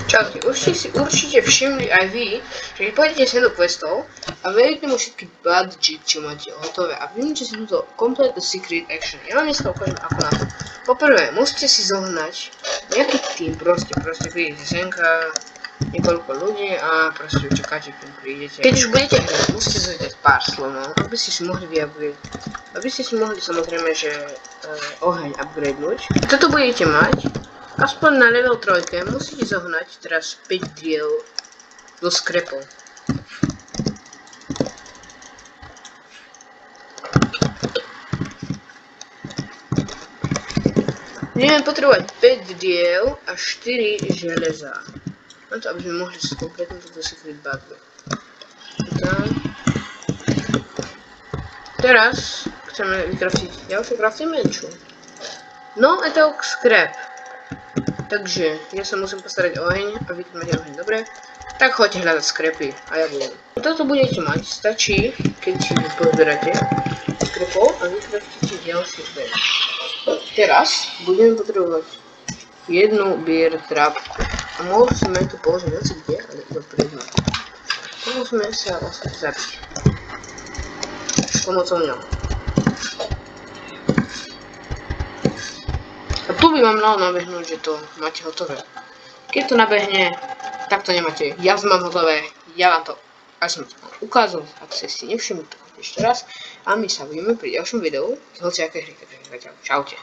Čaute, určite všimli aj vy, že keď pôjdete sem do questov a veriete mu všetky badgy, čo máte hotové a vyničte si túto Complete the Secret Action. Ja vám dneska ukážem ako na to. Poprvé, musíte si zohnať nejaký tým, proste prídete senka, niekoľko ľudí a proste čakáte, kým prídete. Keď už budete hrať, musíte zohnať pár slov, aby ste si mohli aby ste si mohli samozrejme, že oheň upgradenúť. Toto budete mať. Aspoň na level 3 musíte zohnať teraz 5 diel do skrepov. Budeme potrebovať 5 diel a 4 železa. Na to, aby sme mohli skompletnúť túto secret battle. Teraz chceme vykraftiť ďalšiu crafting menšu. No, je to scrap. Takže ja sa musím postarať o oheň a vy tu máte oheň, dobre? Tak choďte hľadať skrepy a ja budem. Toto budete mať, stačí, keď si pozberáte skrepov a vykraftíte ďalšie skrep. Teraz budeme potrebovať jednu beer trapku. A musíme tu položiť veci kde, ale iba prídme. To musíme sa vlastne zabiť. S pomocou ňou. A tu by vám malo nabehnúť, že to máte hotové. Keď to nabehne, tak to nemáte. Ja mám hotové, ja vám to, aj som to ukázal, ak ste si nevšimli, to ešte raz. A my sa vidíme pri ďalšom videu z hociakej hry. Čaute.